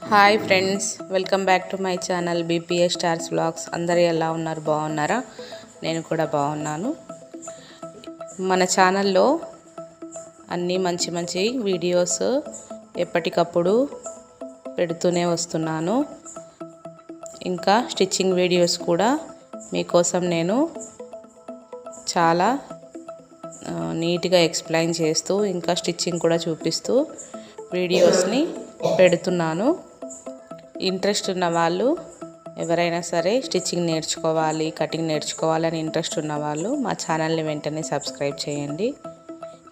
Hi friends, welcome back to my channel BPA stars vlogs. అందరూ ఎలా ఉన్నారు? బాగున్నారా? నేను కూడా బాగున్నాను. మన ఛానల్లో అన్నీ మంచి మంచి వీడియోస్ ఎప్పటికప్పుడు పెడుతూనే వస్తున్నాను. ఇంకా స్టిచ్చింగ్ వీడియోస్ కూడా మీకోసం నేను చాలా నీట్గా ఎక్స్ప్లెయిన్ చేస్తూ ఇంకా స్టిచ్చింగ్ కూడా చూపిస్తూ వీడియోస్ని పెడుతున్నాను. ఇంట్రెస్ట్ ఉన్న వాళ్ళు ఎవరైనా సరే స్టిచ్చింగ్ నేర్చుకోవాలి, కటింగ్ నేర్చుకోవాలని ఇంట్రెస్ట్ ఉన్న వాళ్ళు మా ఛానల్ని వెంటనే సబ్స్క్రైబ్ చేయండి.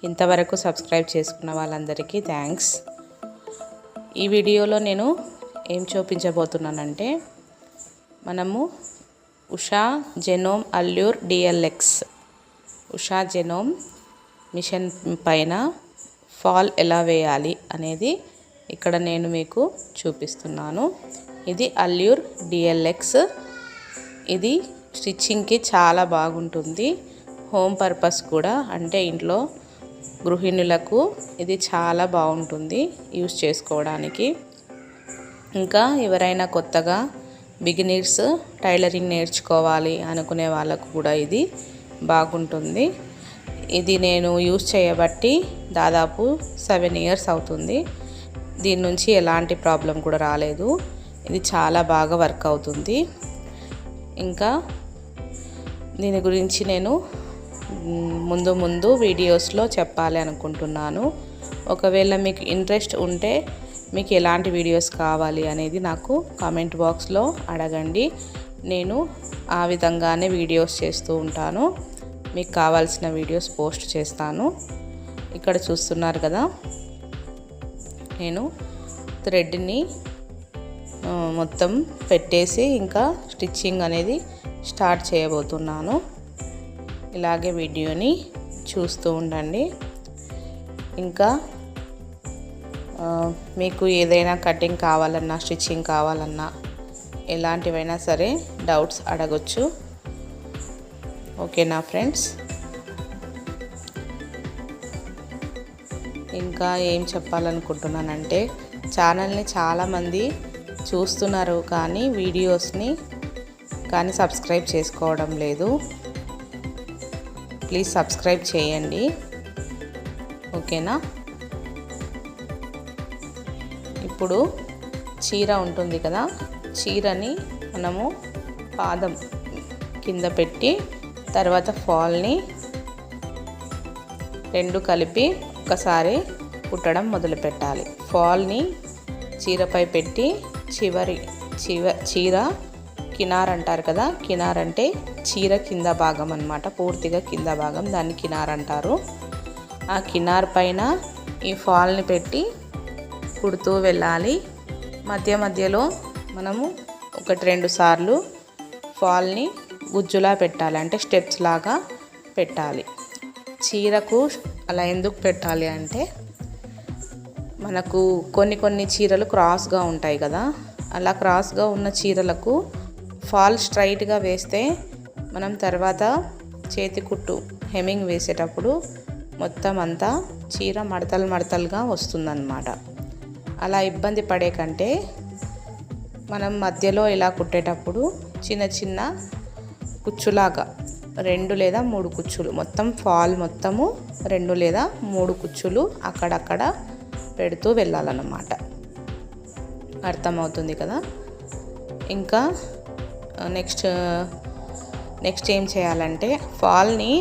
ఇంతవరకు సబ్స్క్రైబ్ చేసుకున్న వాళ్ళందరికీ థ్యాంక్స్. ఈ వీడియోలో నేను ఏం చూపించబోతున్నానంటే, మనము Usha Janome Allure DLX Usha Janome machine పైన ఫాల్ ఎలా వేయాలి అనేది ఇక్కడ నేను మీకు చూపిస్తున్నాను. ఇది అల్యూర్ డిఎల్ఎక్స్. ఇది స్టిచ్చింగ్కి చాలా బాగుంటుంది. హోమ్ పర్పస్ కూడా, అంటే ఇంట్లో గృహిణులకు ఇది చాలా బాగుంటుంది యూస్ చేసుకోవడానికి. ఇంకా ఎవరైనా కొత్తగా బిగినర్స్ టైలరింగ్ నేర్చుకోవాలి అనుకునే వాళ్ళకు కూడా ఇది బాగుంటుంది. ఇది నేను యూస్ చేయబట్టి దాదాపు 7 years అవుతుంది. దీని నుంచి ఎలాంటి ప్రాబ్లం కూడా రాలేదు. ఇది చాలా బాగా వర్క్ అవుతుంది. ఇంకా దీని గురించి నేను ముందు వీడియోస్లో చెప్పాలి అనుకుంటున్నాను. ఒకవేళ మీకు ఇంట్రెస్ట్ ఉంటే మీకు ఎలాంటి వీడియోస్ కావాలి అనేది నాకు కామెంట్ బాక్స్లో అడగండి. నేను ఆ విధంగానే వీడియోస్ చేస్తూ ఉంటాను. మీకు కావాల్సిన వీడియోస్ పోస్ట్ చేస్తాను. ఇక్కడ చూస్తున్నారు కదా, నేను థ్రెడ్ని మొత్తం పెట్టేసి ఇంకా స్టిచ్చింగ్ అనేది స్టార్ట్ చేయబోతున్నాను. ఇలాగే వీడియోని చూస్తూ ఉండండి. ఇంకా మీకు ఏదైనా కటింగ్ కావాలన్నా, స్టిచ్చింగ్ కావాలన్నా, ఎలాంటివైనా సరే డౌట్స్ అడగొచ్చు. ఓకేనా ఫ్రెండ్స్? ఇంకా ఏం చెప్పాలనుకుంటున్నానంటే, ఛానల్ని చాలామంది చూస్తున్నారు కానీ వీడియోస్ని సబ్స్క్రైబ్ చేసుకోవడం లేదు. ప్లీజ్ సబ్స్క్రైబ్ చేయండి. ఓకేనా? ఇప్పుడు చీర ఉంటుంది కదా, చీరని మనము పాదం కింద పెట్టి తర్వాత ఫాల్ని రెండు కలిపి ఒకసారి కుట్టడం మొదలు పెట్టాలి. ఫాల్ని చీరపై పెట్టి చీర కినార్ అంటారు కదా, కినార్ అంటే చీర కింద భాగం అన్నమాట, పూర్తిగా కింద భాగం, దాన్ని కినార్ అంటారు. ఆ కినార్ పైన ఈ ఫాల్ని పెట్టి కుడుతూ వెళ్ళాలి. మధ్యలో మనము 1-2 సార్లు ఫాల్ని గుజ్జులా పెట్టాలి, అంటే స్టెప్స్ లాగా పెట్టాలి. చీరకు అలా ఎందుకు పెట్టాలి అంటే, మనకు కొన్ని చీరలు క్రాస్గా ఉంటాయి కదా, అలా క్రాస్గా ఉన్న చీరలకు ఫాల్ స్ట్రైట్గా వేస్తే మనం తర్వాత చేతి కుట్టు హెమ్మింగ్ వేసేటప్పుడు మొత్తం అంతా చీర మడతలుగా వస్తుందన్నమాట. అలా ఇబ్బంది పడే కంటే మనం మధ్యలో ఇలా కుట్టేటప్పుడు చిన్న కుచ్చులాగా 2 లేదా 3 కుచ్చులు, మొత్తం ఫాల్ మొత్తము 2 లేదా 3 కుచ్చులు అక్కడక్కడ పెడుతూ వెళ్ళాలన్నమాట. అర్థమవుతుంది కదా? ఇంకా నెక్స్ట్ ఏం చేయాలంటే, ఫాల్ని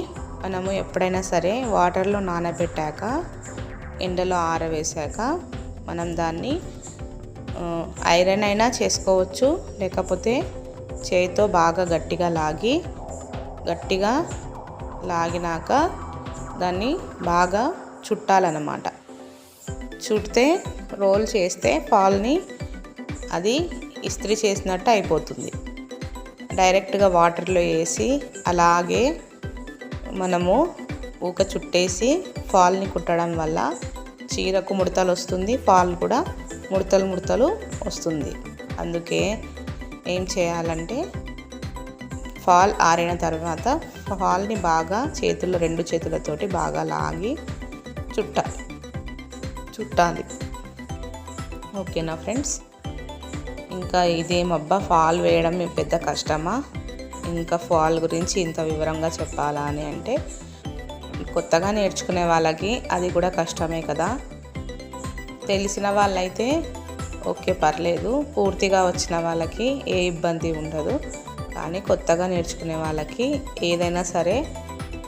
మనము ఎప్పుడైనా సరే వాటర్లో నానబెట్టాక, ఎండలో ఆరవేశాక మనం దాన్ని ఐరన్ అయినా చేసుకోవచ్చు, లేకపోతే చేతితో బాగా గట్టిగా లాగినాక దాన్ని బాగా చుట్టాలన్నమాట. చుడితే రోల్ చేస్తే ఫాల్ని అది ఇస్త్రీ చేసినట్టు అయిపోతుంది. డైరెక్ట్గా వాటర్లో వేసి అలాగే మనము చుట్టేసి ఫాల్ని కుట్టడం వల్ల చీరకు ముడతలు వస్తుంది, ఫాల్ కూడా ముడతలు వస్తుంది. అందుకే ఏం చేయాలంటే, ఫాల్ ఆరిన తర్వాత ఫాల్ని బాగా 2 చేతులతోటి బాగా లాగి చుట్టాలి. ఓకేనా ఫ్రెండ్స్? ఇంకా ఇదేమబ్బా ఫాల్ వేయడం పెద్ద కష్టమా, ఇంకా ఫాల్ గురించి ఇంత వివరంగా చెప్పాలా అని అంటే, కొత్తగా నేర్చుకునే వాళ్ళకి అది కూడా కష్టమే కదా. తెలిసిన వాళ్ళైతే ఓకే పర్లేదు, పూర్తిగా వచ్చిన వాళ్ళకి ఏ ఇబ్బంది ఉండదు. కానీ కొత్తగా నేర్చుకునే వాళ్ళకి ఏదైనా సరే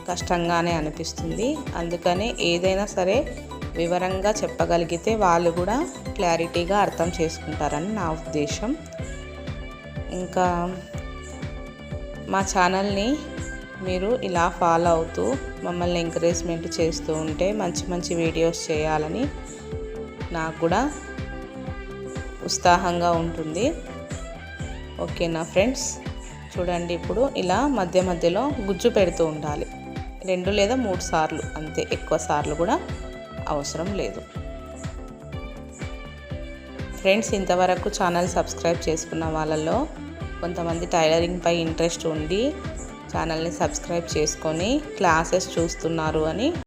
కష్టంగానే అనిపిస్తుంది. అందుకని ఏదైనా సరే వివరంగా చెప్పగలిగితే వాళ్ళు కూడా క్లారిటీగా అర్థం చేసుకుంటారని నా ఉద్దేశం. ఇంకా మా ఛానల్ని మీరు ఇలా ఫాలో అవుతూ మమ్మల్ని ఎంకరేజ్మెంట్ చేస్తూ ఉంటే మంచి మంచి వీడియోస్ చేయాలని నాకు కూడా ఉత్సాహంగా ఉంటుంది. ఓకేనా ఫ్రెండ్స్, చూడండి ఇప్పుడు ఇలా మధ్య మధ్యలో గుజ్జు పెడుతూ ఉండాలి, 2 లేదా 3 సార్లు అంతే, ఎక్కువ సార్లు కూడా అవసరం లేదు. ఫ్రెండ్స్, ఇంతవరకు ఛానల్ సబ్స్క్రైబ్ చేసుకున్న వాళ్ళలో కొంతమంది టైలరింగ్పై ఇంట్రెస్ట్ ఉండి ఛానల్ని సబ్స్క్రైబ్ చేసుకొని క్లాసెస్ చూస్తున్నారు అని